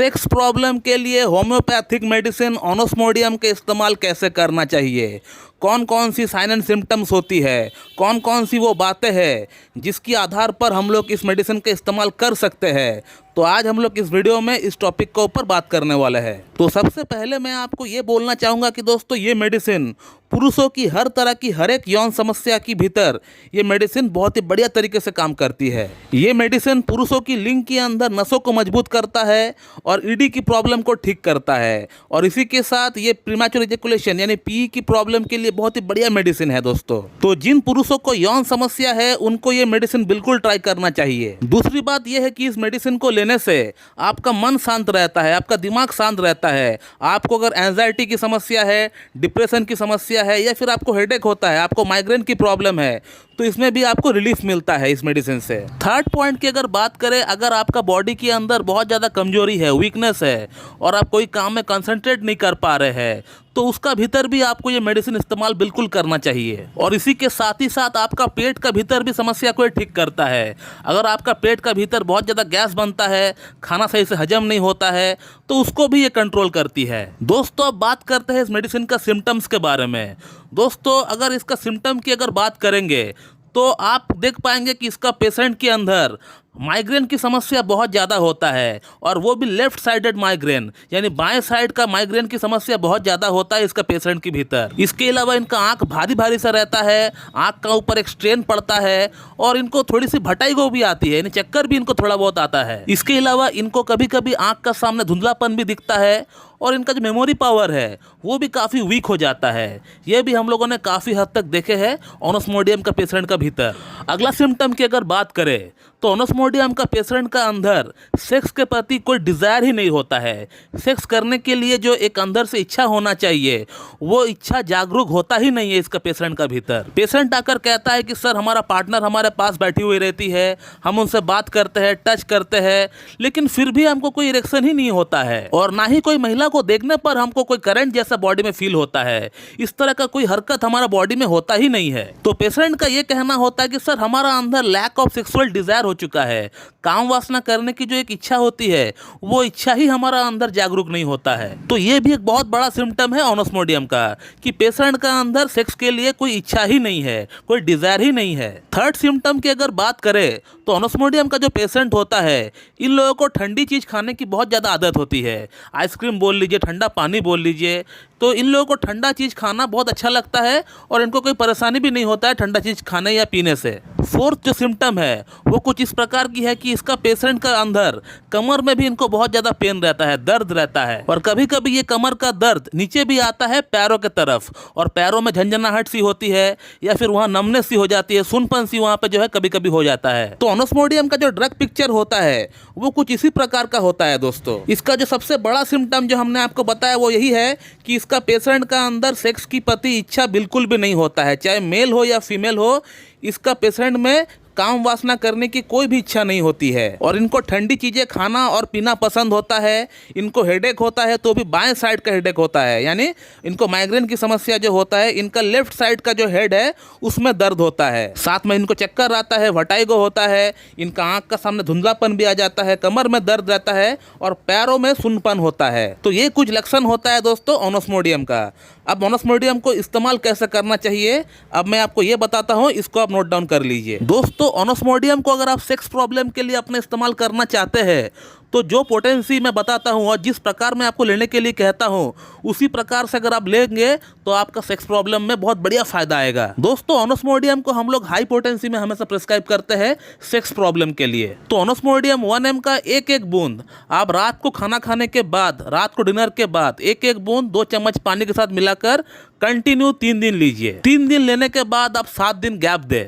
Sex problem के लिए homeopathic medicine ऑनोस्मोडियम के इस्तेमाल कैसे करना चाहिए, कौन कौन सी साइन एंड सिम्टम्स होती है, कौन कौन सी वो बातें हैं जिसके आधार पर हम लोग इस मेडिसिन का इस्तेमाल कर सकते हैं। तो आज हम लोग इस वीडियो में इस टॉपिक के ऊपर बात करने वाले हैं। तो सबसे पहले मैं आपको ये बोलना चाहूँगा कि दोस्तों ये मेडिसिन पुरुषों की हर तरह की हर एक यौन समस्या की भीतर ये मेडिसिन बहुत ही बढ़िया तरीके से काम करती है। ये मेडिसिन पुरुषों की लिंग के अंदर नसों को मजबूत करता है और ईडी की प्रॉब्लम को ठीक करता है, और इसी के साथ ये प्रीमैच्योर इजैकुलेशन यानी पी की प्रॉब्लम के लिए बहुत ही बढ़िया मेडिसिन है दोस्तों। तो जिन पुरुषों को यौन समस्या है उनको ये मेडिसिन बिल्कुल ट्राई करना चाहिए। दूसरी बात यह है कि इस मेडिसिन को लेने से आपका मन शांत रहता है, आपका दिमाग शांत रहता है। आपको अगर एंजाइटी की समस्या है, डिप्रेशन की समस्या है, या फिर आपको हेडेक होता है, आपको माइग्रेन की प्रॉब्लम है, तो इसमें भी आपको रिलीफ मिलता है इस मेडिसिन से। थर्ड पॉइंट की अगर बात करें, अगर आपका बॉडी के अंदर बहुत ज़्यादा कमजोरी है, वीकनेस है, और आप कोई काम में कंसंट्रेट नहीं कर पा रहे हैं, तो उसका भीतर भी आपको ये मेडिसिन इस्तेमाल बिल्कुल करना चाहिए। और इसी के साथ ही साथ आपका पेट का भीतर भी समस्या को ठीक करता है। अगर आपका पेट का भीतर बहुत ज़्यादा गैस बनता है, खाना सही से हजम नहीं होता है, तो उसको भी ये कंट्रोल करती है। दोस्तों अब बात करते हैं इस मेडिसिन का सिम्टम्स के बारे में। दोस्तों अगर इसका सिम्टम की अगर बात करेंगे तो आप देख पाएंगे कि इसका पेशेंट के अंदर माइग्रेन की समस्या बहुत ज़्यादा होता है, और वो भी लेफ्ट साइडेड माइग्रेन यानी बाएं साइड का माइग्रेन की समस्या बहुत ज़्यादा होता है इसका पेशेंट के भीतर। इसके अलावा इनका आंख भारी भारी सा रहता है, आंख का ऊपर एक स्ट्रेन पड़ता है, और इनको थोड़ी सी भटाईगो भी आती है, यानी चक्कर भी इनको थोड़ा बहुत आता है। इसके अलावा इनको कभी कभी आंख का सामने धुंधलापन भी दिखता है, और इनका जो मेमोरी पावर है वो भी काफ़ी वीक हो जाता है। ये भी हम लोगों ने काफ़ी हद तक देखे हैं ऑनोस्मोडियम का पेशेंट का भीतर। अगला सिम्टम की अगर बात करें तो ऑनोस्मोडियम का पेशेंट का अंदर सेक्स के प्रति कोई डिज़ायर ही नहीं होता है। सेक्स करने के लिए जो एक अंदर से इच्छा होना चाहिए वो इच्छा जागरूक होता ही नहीं है इसका पेशेंट का भीतर। पेशेंट आकर कहता है कि सर हमारा पार्टनर हमारे पास बैठी हुई रहती है, हम उनसे बात करते हैं, टच करते हैं, लेकिन फिर भी हमको कोई इरेक्शन ही नहीं होता है, और ना ही कोई महिला को देखने पर हमको कोई करंट जैसा बॉडी में फील होता है। इस तरह का कोई हरकत हमारा बॉडी में होता ही नहीं है। तो पेशेंट का ये कहना होता है कि सर हमारा अंदर लैक ऑफ सेक्सुअल डिजायर हो चुका है, काम वासना करने की जो एक इच्छा होती है वो इच्छा ही हमारा अंदर जागरूक नहीं होता है। तो ये भी एक बहुत बड़ा सिम्टम है ऑनोस्मोडियम का कि पेशेंट का अंदर सेक्स के लिए कोई इच्छा ही नहीं है, कोई डिजायर ही नहीं है। थर्ड सिम्टम की अगर बात करें तो ऑनोस्मोडियम का जो पेशेंट होता है इन लोगों को ठंडी चीज खाने की बहुत ज्यादा आदत होती है। आइसक्रीम बोल लीजिए, ठंडा पानी बोल लीजिए, तो इन लोगों को ठंडा चीज़ खाना बहुत अच्छा लगता है, और इनको कोई परेशानी भी नहीं होता है ठंडा चीज़ खाने या पीने से। फोर्थ जो सिम्टम है वो कुछ इस प्रकार की है कि इसका पेशेंट का अंदर कमर में भी इनको बहुत ज़्यादा पेन रहता है, दर्द रहता है, और कभी कभी ये कमर का दर्द नीचे भी आता है पैरों के तरफ, और पैरों में झंझनाहट सी होती है, या फिर वहाँ नमनेस सी हो जाती है, सुनपन सी वहाँ पे जो है कभी कभी हो जाता है। तो ऑनोस्मोडियम का जो ड्रग पिक्चर होता है वो कुछ इसी प्रकार का होता है दोस्तों। इसका जो सबसे बड़ा सिम्टम जो हमने आपको बताया वो यही है कि इसका पेशेंट का अंदर सेक्स की प्रति इच्छा बिल्कुल भी नहीं होता है, चाहे मेल हो या फीमेल हो। इसका पेशेंट में काम वासना करने की कोई भी इच्छा नहीं होती है, और इनको ठंडी चीज़ें खाना और पीना पसंद होता है। इनको हेडेक होता है तो भी बाएं साइड का हेडेक होता है, यानी इनको माइग्रेन की समस्या जो होता है इनका लेफ्ट साइड का जो हेड है उसमें दर्द होता है। साथ में इनको चक्कर आता है, वर्टिगो होता है, इनका आंख का सामने धुंधलापन भी आ जाता है, कमर में दर्द रहता है, और पैरों में सुनपन होता है। तो ये कुछ लक्षण होता है दोस्तों ऑनोस्मोडियम का। अब ऑनोस्मोडियम को इस्तेमाल कैसे करना चाहिए अब मैं आपको ये बताता हूँ, इसको आप नोट डाउन कर लीजिए। दोस्तों ऑनोस्मोडियम को अगर आप सेक्स प्रॉब्लम के लिए अपने इस्तेमाल करना चाहते हैं तो जो पोटेंसी मैं बताता हूँ और जिस प्रकार मैं आपको लेने के लिए कहता हूँ उसी प्रकार से अगर आप लेंगे तो आपका सेक्स प्रॉब्लम में बहुत बढ़िया फायदा आएगा। दोस्तों ऑनोस्मोडियम को हम लोग हाई पोटेंसी में हमेशा प्रिस्क्राइब करते हैं सेक्स प्रॉब्लम के लिए। तो ऑनोस्मोडियम 1 mg का एक एक बूंद आप रात को खाना खाने के बाद, रात को डिनर के बाद एक एक बूंद 2 चम्मच पानी के साथ मिलाकर कंटिन्यू 3 दिन लीजिए। 3 दिन लेने के बाद आप 7 दिन गैप दें।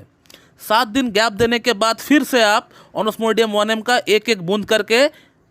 7 दिन गैप देने के बाद फिर से आप ऑनोस्मोडियम 1 mg का एक एक बूंद करके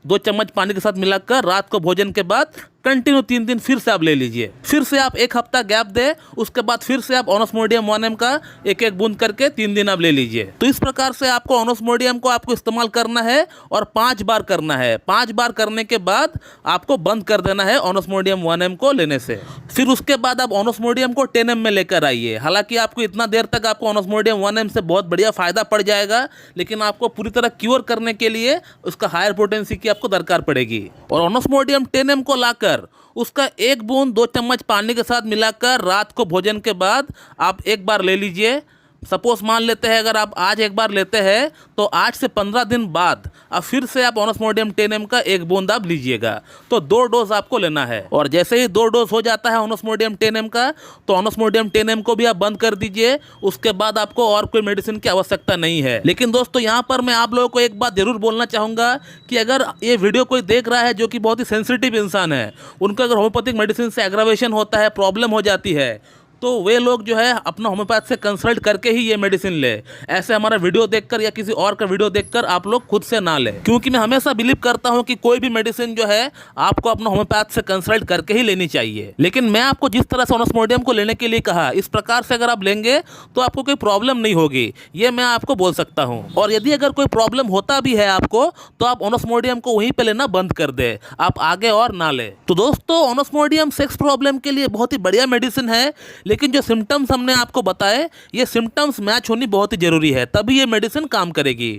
2 चम्मच पानी के साथ मिलाकर रात को भोजन के बाद कंटिन्यू 3 दिन फिर से आप ले लीजिए। फिर से आप 1 हफ्ता गैप दे, उसके बाद फिर से आप ऑनोस्मोडियम 1M का 1-1 बूंद करके 3 दिन आप ले लीजिए। तो इस प्रकार से आपको ऑनोस्मोडियम को आपको इस्तेमाल करना है और 5 बार करना है। 5 बार करने के बाद आपको बंद कर देना है ऑनोस्मोडियम 1M को लेने से। फिर उसके बाद आप ऑनोस्मोडियम को 10M में लेकर आइए। हालांकि आपको इतना देर तक आपको ऑनोस्मोडियम 1M से बहुत बढ़िया फायदा पड़ जाएगा, लेकिन आपको पूरी तरह क्योर करने के लिए उसका हायर पोटेंसी की आपको दरकार पड़ेगी। और ऑनोस्मोडियम 10M को लाकर उसका 1 बूंद 2 चम्मच पानी के साथ मिलाकर रात को भोजन के बाद आप 1 बार ले लीजिए। सपोज मान लेते हैं अगर आप आज 1 बार लेते हैं तो 8 से 15 दिन बाद अब फिर से आप ऑनोस्मोडियम 10M का 1 बूंद आप लीजिएगा। तो 2 डोज आपको लेना है। और जैसे ही 2 डोज हो जाता है ऑनोस्मोडियम 10M का, तो ऑनोस्मोडियम 10M को भी आप बंद कर दीजिए। उसके बाद आपको और कोई मेडिसिन की आवश्यकता नहीं है। लेकिन दोस्तों यहाँ पर मैं आप लोगों को एक बात जरूर बोलना चाहूँगा कि अगर ये वीडियो कोई देख रहा है जो कि बहुत ही सेंसिटिव इंसान है, उनको अगर होम्योपैथिक मेडिसिन से एग्रावेशन होता है, प्रॉब्लम हो जाती है, तो वे लोग जो है अपना होम्योपैथ से कंसल्ट करके ही ये मेडिसिन ले। ऐसे हमारा वीडियो देखकर या किसी और का वीडियो देखकर आप लोग खुद से ना ले, क्योंकि मैं हमेशा बिलीव करता हूं कि कोई भी मेडिसिन जो है आपको अपना होम्योपैथ से कंसल्ट करके ही लेनी चाहिए। लेकिन मैं आपको जिस तरह से ऑनोस्मोडियम को लेने के लिए कहा, इस प्रकार से अगर आप लेंगे तो आपको कोई प्रॉब्लम नहीं होगी, ये मैं आपको बोल सकता हूँ। और यदि अगर कोई प्रॉब्लम होता भी है आपको, तो आप ऑनोस्मोडियम को वहीं पे लेना बंद कर दे, आप आगे और ना ले। तो दोस्तों ऑनोस्मोडियम सेक्स प्रॉब्लम के लिए बहुत ही बढ़िया मेडिसिन है, लेकिन जो सिम्टम्स हमने आपको बताए, ये सिम्टम्स मैच होनी बहुत ही जरूरी है, तभी ये मेडिसिन काम करेगी।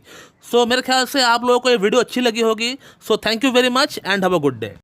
सो मेरे ख्याल से आप लोगों को ये वीडियो अच्छी लगी होगी। So thank you very much and have a good day.